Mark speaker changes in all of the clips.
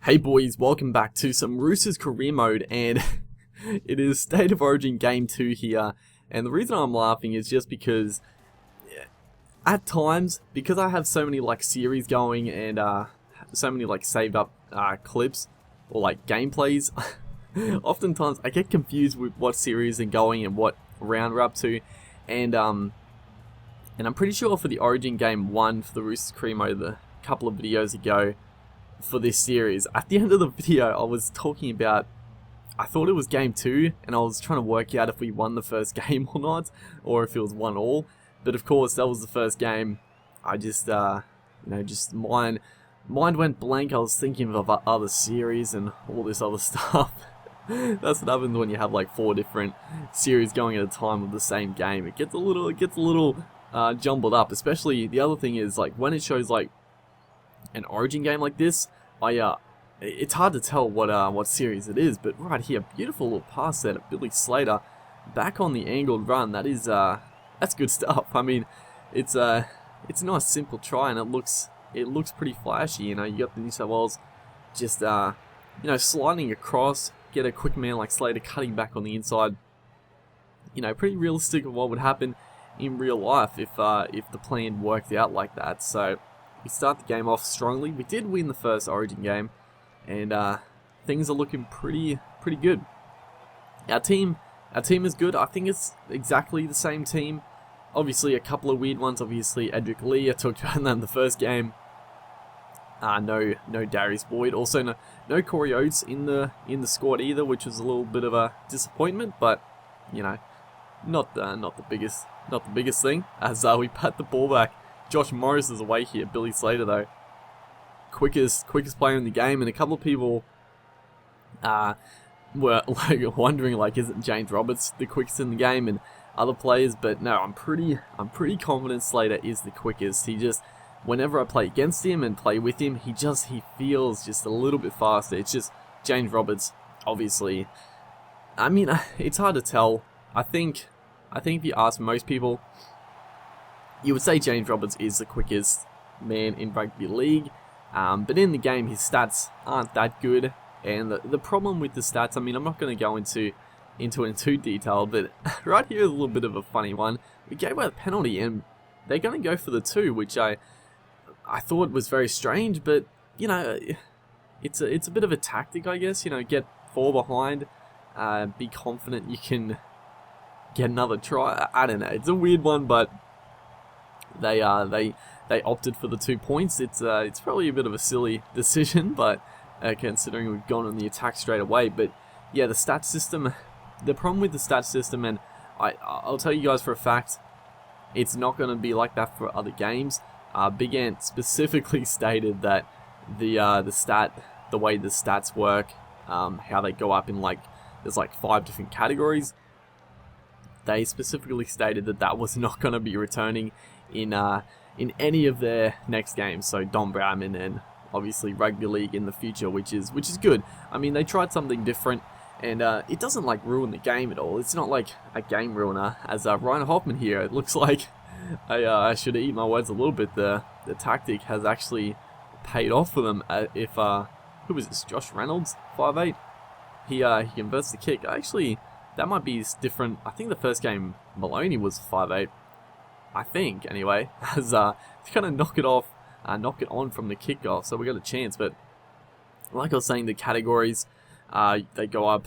Speaker 1: Hey boys, welcome back to some Roosters career mode, and it is State of Origin Game 2 here, and the reason I'm laughing is just because at times, because I have so many series going and so many saved up clips or gameplays, oftentimes I get confused with what series are going and what round we're up to, and I'm pretty sure for the Origin Game 1 for the Roosters career mode a couple of videos ago, for this series, at the end of the video I was talking about, I thought it was game 2 and I was trying to work out if we won the first game or not, or if it was 1-1, but of course that was the first game. I just just mind went blank. I was thinking of other series and all this other stuff. That's what happens when you have 4 different series going at a time of the same game. It gets a little jumbled up, especially the other thing is when it shows an Origin game like this, it's hard to tell what series it is. But right here, beautiful little pass there to Billy Slater, back on the angled run. That is that's good stuff. I mean, it's a nice simple try, and it looks pretty flashy. You got the New South Wales just sliding across, get a quick man like Slater cutting back on the inside. Pretty realistic of what would happen in real life if the plan worked out like that. So we start the game off strongly. We did win the first Origin game, and things are looking pretty good. Our team is good. I think it's exactly the same team. Obviously, a couple of weird ones. Obviously, Edric Lee, I talked about that in the first game. No Darius Boyd. Also, no Corey Oates in the squad either, which was a little bit of a disappointment. But not the biggest thing. As we pat the ball back. Josh Morris is away here. Billy Slater, though, quickest player in the game, and a couple of people were wondering isn't James Roberts the quickest in the game, and other players. But no, I'm pretty confident Slater is the quickest. He just, whenever I play against him and play with him, he feels just a little bit faster. It's just James Roberts, obviously. I mean, it's hard to tell. I think if you ask most people, you would say James Roberts is the quickest man in rugby league, but in the game his stats aren't that good, and the problem with the stats, I mean, I'm not going to go into it in too detail, but right here is a little bit of a funny one. We gave away a penalty and they're going to go for the 2, which I thought was very strange, but it's a bit of a tactic, I guess. Get 4 behind, be confident you can get another try. I don't know, it's a weird one, but they opted for the 2 points. It's probably a bit of a silly decision, but considering we've gone on the attack straight away. But yeah, the stat system. The problem with the stat system, and I'll tell you guys for a fact, it's not going to be like that for other games. Big Ant specifically stated that the way the stats work, how they go up in there's 5 different categories. They specifically stated that was not going to be returning in any of their next games. So Don Bradman and obviously Rugby League in the future, which is good. I mean, they tried something different, and it doesn't ruin the game at all. It's not a game ruiner, as Ryan Hoffman here. It looks like I should eat my words a little bit. The tactic has actually paid off for them. Who was this? Josh Reynolds, 5'8". He converts the kick. Actually, that might be different. I think the first game Maloney was 5'8". I think, anyway, as to kind of knock it on from the kickoff, so we got a chance. But like I was saying, the categories, they go up,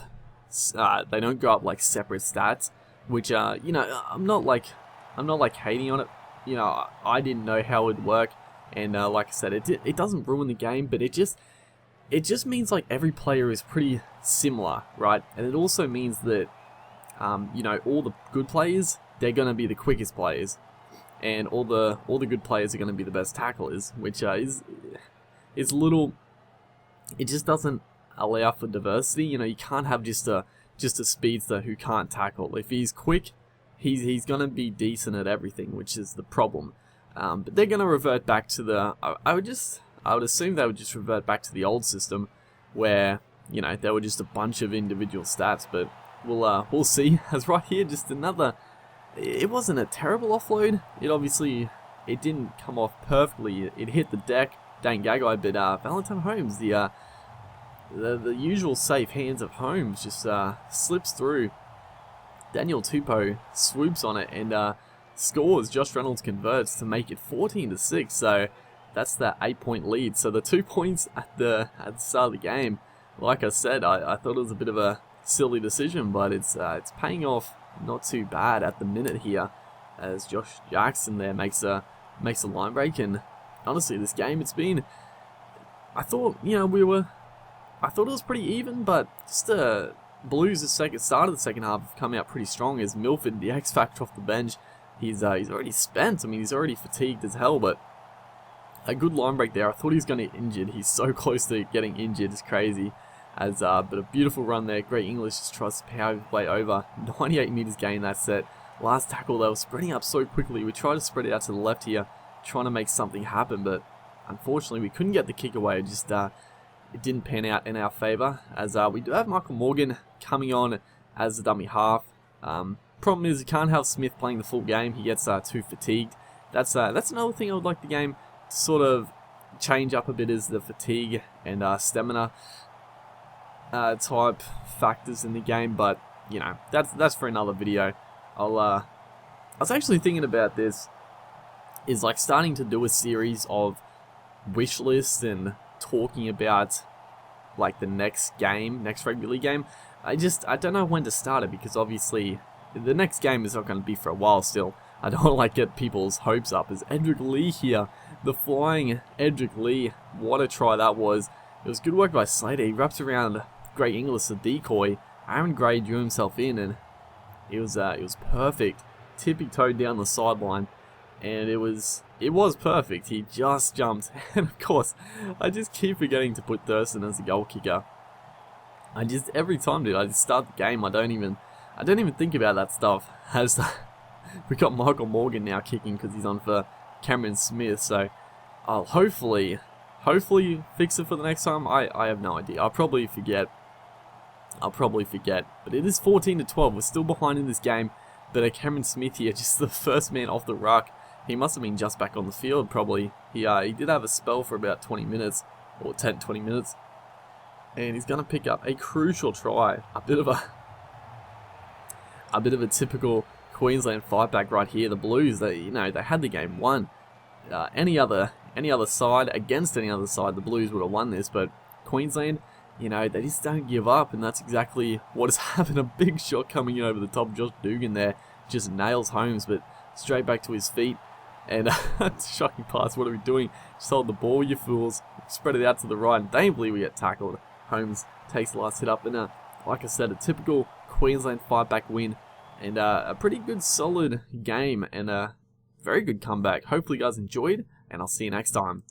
Speaker 1: they don't go up separate stats, which I'm not hating on it. I didn't know how it would work, and like I said, it doesn't ruin the game, but it just means every player is pretty similar, right? And it also means that all the good players, they're gonna be the quickest players, and all the good players are going to be the best tacklers, which is a little. It just doesn't allow for diversity. You can't have just a speedster who can't tackle. If he's quick, he's going to be decent at everything, which is the problem. But they're going to revert back to the. I would assume they would just revert back to the old system, where there were just a bunch of individual stats. But we'll see. As right here, just another. It wasn't a terrible offload. It didn't come off perfectly. It hit the deck, Dane Gagai, but Valentine Holmes, the the usual safe hands of Holmes just slips through. Daniel Tupou swoops on it and scores. Josh Reynolds converts to make it 14-6. So that's that 8-point lead. So the 2 points at the start of the game, like I said, I thought it was a bit of a silly decision, but it's paying off not too bad at the minute here, as Josh Jackson there makes a line break. And honestly, this game, it's been, I thought it was pretty even, but just Blues start of the second half have come out pretty strong, as Milford, the X factor off the bench, he's already spent. I mean, he's already fatigued as hell, but a good line break there. I thought he was going to get injured. He's so close to getting injured, it's crazy. But a beautiful run there. Great English just tries to power his way over. 98 meters gain that set. Last tackle, they were spreading up so quickly. We tried to spread it out to the left here, trying to make something happen, but unfortunately we couldn't get the kick away. It didn't pan out in our favour, as we do have Michael Morgan coming on as the dummy half. Problem is, you can't have Smith playing the full game. He gets too fatigued. That's another thing I would like the game to sort of change up a bit, is the fatigue and stamina type factors in the game. But you know, that's for another video. I was actually thinking about this, is like starting to do a series of wish lists and talking about like the next rugby league game. I don't know when to start it, because obviously the next game is not going to be for a while still. I don't want to like get people's hopes up. As Edric Lee here, the flying Edric Lee, what a try that was. It was good work by Slater. He wraps around Great English, the decoy. Aaron Gray drew himself in, and it was perfect. Tippy-toed down the sideline, and it was perfect. He just jumped, and of course, I just keep forgetting to put Thurston as the goal kicker. Every time, dude, I just start the game, I don't even think about that stuff. As we got Michael Morgan now kicking because he's on for Cameron Smith, so I'll hopefully fix it for the next time. I have no idea. I'll probably forget. But it is 14-12. We're still behind in this game. But Cameron Smith here, just the first man off the ruck. He must have been just back on the field, probably. He did have a spell for about 20 minutes, or 10-20 minutes. And he's going to pick up a crucial try. A bit of a typical Queensland fight back right here. The Blues, they had the game won. Any other side, against any other side, the Blues would have won this. But Queensland, they just don't give up, and that's exactly what has happened. A big shot coming in over the top. Josh Dugan there just nails Holmes, but straight back to his feet. And shocking pass. What are we doing? Just hold the ball, you fools. Spread it out to the right, and they believe we get tackled. Holmes takes the last hit up, and like I said, a typical Queensland fight back win, and a pretty good solid game, and a very good comeback. Hopefully you guys enjoyed, and I'll see you next time.